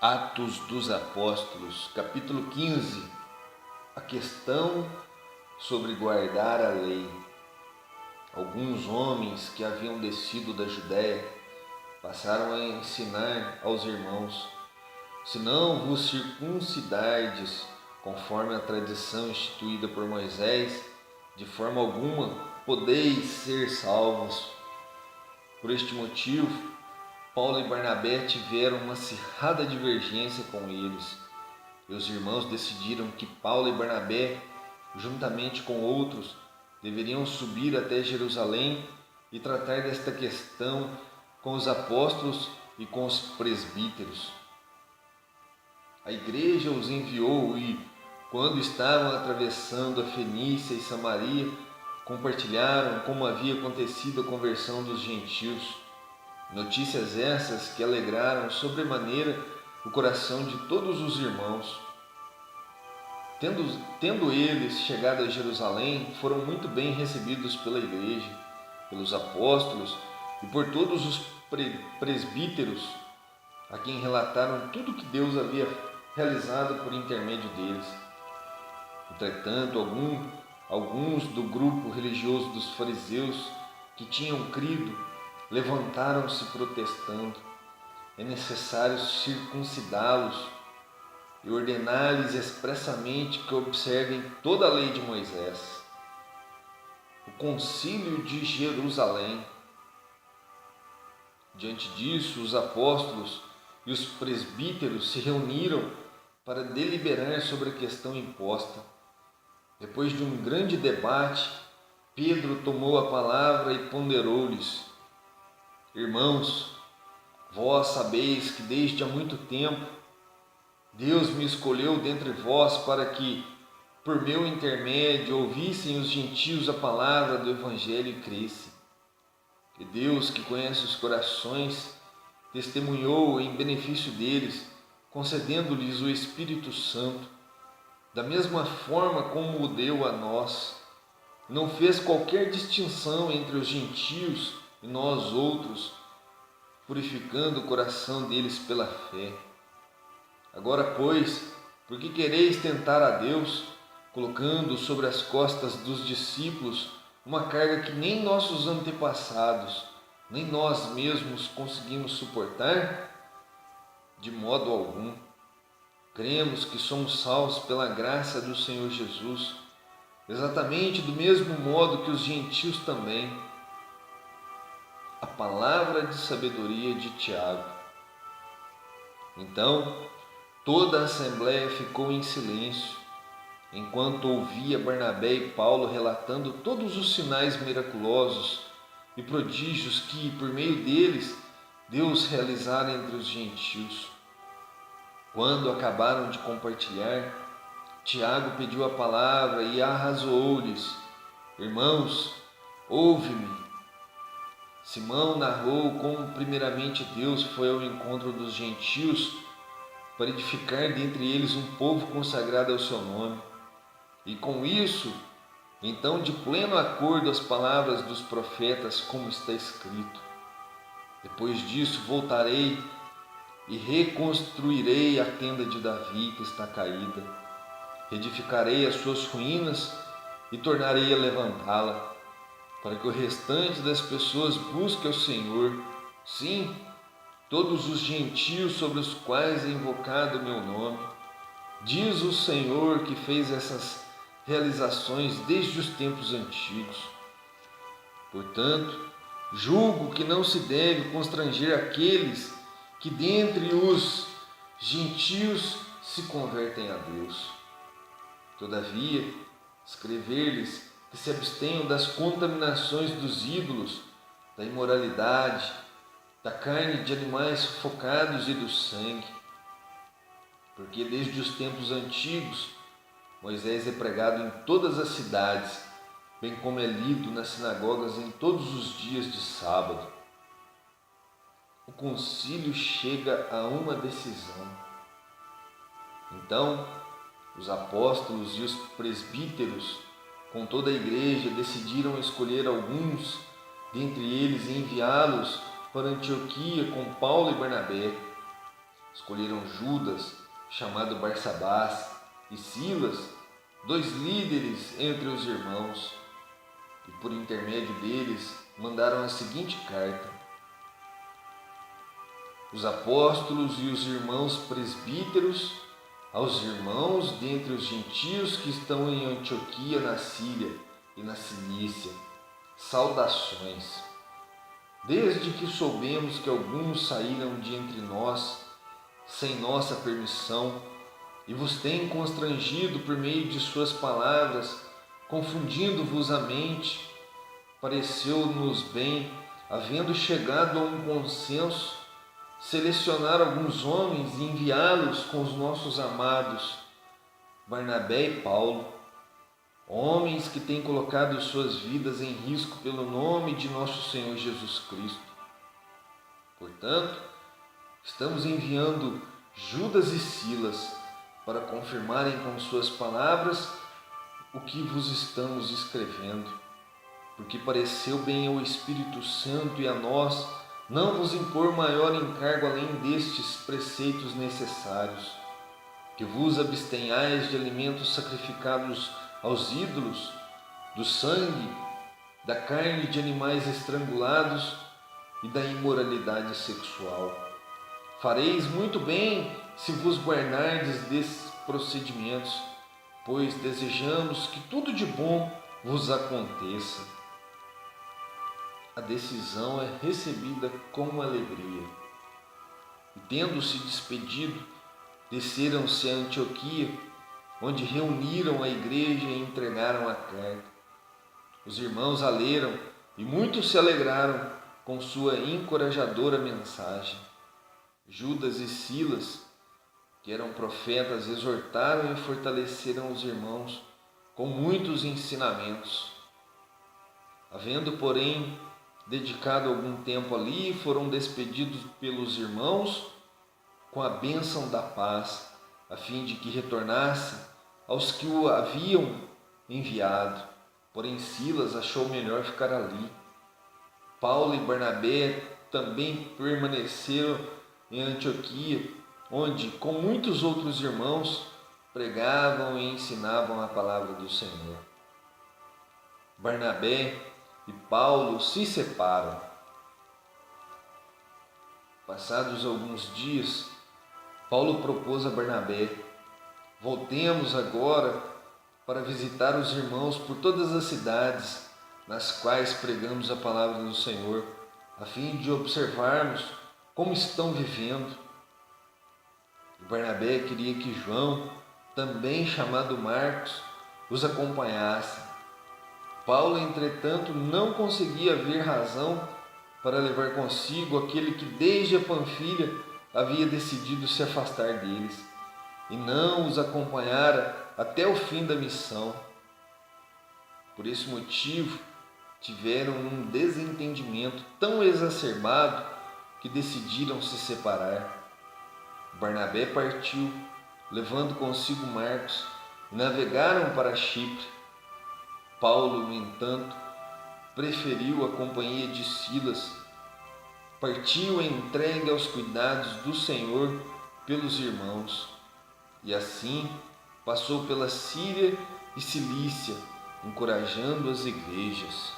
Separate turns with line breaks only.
Atos dos Apóstolos, capítulo 15, a questão sobre guardar a lei. Alguns homens que haviam descido da Judéia passaram a ensinar aos irmãos: se não vos circuncidardes conforme a tradição instituída por Moisés, de forma alguma podeis ser salvos. Por este motivo, Paulo e Barnabé tiveram uma acirrada divergência com eles, e os irmãos decidiram que Paulo e Barnabé, juntamente com outros, deveriam subir até Jerusalém e tratar desta questão com os apóstolos e com os presbíteros. A igreja os enviou e, quando estavam atravessando a Fenícia e Samaria, compartilharam como havia acontecido a conversão dos gentios. Notícias essas que alegraram sobremaneira o coração de todos os irmãos. Tendo eles chegado a Jerusalém, foram muito bem recebidos pela igreja, pelos apóstolos e por todos os presbíteros, a quem relataram tudo que Deus havia realizado por intermédio deles. Entretanto, alguns do grupo religioso dos fariseus que tinham crido levantaram-se protestando: é necessário circuncidá-los e ordenar-lhes expressamente que observem toda a lei de Moisés. O concílio de Jerusalém. Diante disso, os apóstolos e os presbíteros se reuniram para deliberar sobre a questão imposta. Depois de um grande debate, Pedro tomou a palavra e ponderou-lhes: irmãos, vós sabeis que desde há muito tempo Deus me escolheu dentre vós para que, por meu intermédio, ouvissem os gentios a palavra do Evangelho e crescem. E Deus, que conhece os corações, testemunhou em benefício deles, concedendo-lhes o Espírito Santo, da mesma forma como o deu a nós. Não fez qualquer distinção entre os gentios e nós outros, purificando o coração deles pela fé. Agora, pois, por que quereis tentar a Deus, colocando sobre as costas dos discípulos uma carga que nem nossos antepassados, nem nós mesmos conseguimos suportar? De modo algum. Cremos que somos salvos pela graça do Senhor Jesus, exatamente do mesmo modo que os gentios também. A palavra de sabedoria de Tiago. Então, toda a assembleia ficou em silêncio, enquanto ouvia Barnabé e Paulo relatando todos os sinais miraculosos e prodígios que, por meio deles, Deus realizara entre os gentios. Quando acabaram de compartilhar, Tiago pediu a palavra e arrazoou-lhes: irmãos, ouve-me. Simão narrou como primeiramente Deus foi ao encontro dos gentios para edificar dentre eles um povo consagrado ao seu nome. E com isso, então, de pleno acordo às palavras dos profetas, como está escrito: depois disso voltarei e reconstruirei a tenda de Davi que está caída, edificarei as suas ruínas e tornarei a levantá-la, para que o restante das pessoas busque ao Senhor, sim, todos os gentios sobre os quais é invocado o meu nome. Diz o Senhor, que fez essas realizações desde os tempos antigos. Portanto, julgo que não se deve constranger aqueles que dentre os gentios se convertem a Deus. Todavia, escrever-lhes que se abstenham das contaminações dos ídolos, da imoralidade, da carne de animais sufocados e do sangue. Porque desde os tempos antigos, Moisés é pregado em todas as cidades, bem como é lido nas sinagogas em todos os dias de sábado. O concílio chega a uma decisão. Então, os apóstolos e os presbíteros, com toda a igreja, decidiram escolher alguns dentre eles e enviá-los para Antioquia com Paulo e Barnabé. escolheram Judas, chamado Barsabás, e Silas, 2 líderes entre os irmãos, e por intermédio deles mandaram a seguinte carta: os apóstolos e os irmãos presbíteros, aos irmãos dentre os gentios que estão em Antioquia, na Síria e na Cilícia, saudações. Desde que soubemos que alguns saíram de entre nós, sem nossa permissão, e vos têm constrangido por meio de suas palavras, confundindo-vos a mente, pareceu-nos bem, havendo chegado a um consenso, selecionar alguns homens e enviá-los com os nossos amados Barnabé e Paulo, homens que têm colocado suas vidas em risco pelo nome de nosso Senhor Jesus Cristo. Portanto, estamos enviando Judas e Silas para confirmarem com suas palavras o que vos estamos escrevendo, porque pareceu bem ao Espírito Santo e a nós não vos impor maior encargo além destes preceitos necessários, que vos abstenhais de alimentos sacrificados aos ídolos, do sangue, da carne de animais estrangulados e da imoralidade sexual. Fareis muito bem se vos guardardes desses procedimentos, pois desejamos que tudo de bom vos aconteça. A decisão é recebida com alegria. E tendo-se despedido, desceram-se a Antioquia, onde reuniram a igreja e entregaram a carta. Os irmãos a leram e muitos se alegraram com sua encorajadora mensagem. Judas e Silas, que eram profetas, exortaram e fortaleceram os irmãos com muitos ensinamentos. Havendo, porém, dedicado algum tempo ali, foram despedidos pelos irmãos com a bênção da paz, a fim de que retornasse aos que o haviam enviado. Porém, Silas achou melhor ficar ali. Paulo e Barnabé também permaneceram em Antioquia, onde, com muitos outros irmãos, pregavam e ensinavam a palavra do Senhor. Barnabé e Paulo se separam. Passados alguns dias, Paulo propôs a Barnabé: voltemos agora para visitar os irmãos por todas as cidades nas quais pregamos a palavra do Senhor, a fim de observarmos como estão vivendo. E Barnabé queria que João, também chamado Marcos, os acompanhasse. Paulo, entretanto, não conseguia ver razão para levar consigo aquele que desde a Panfilha havia decidido se afastar deles, e não os acompanhara até o fim da missão. Por esse motivo, tiveram um desentendimento tão exacerbado que decidiram se separar. Barnabé partiu, levando consigo Marcos, e navegaram para Chipre. Paulo, no entanto, preferiu a companhia de Silas. Partiu entregue aos cuidados do Senhor pelos irmãos, e assim passou pela Síria e Cilícia, encorajando as igrejas.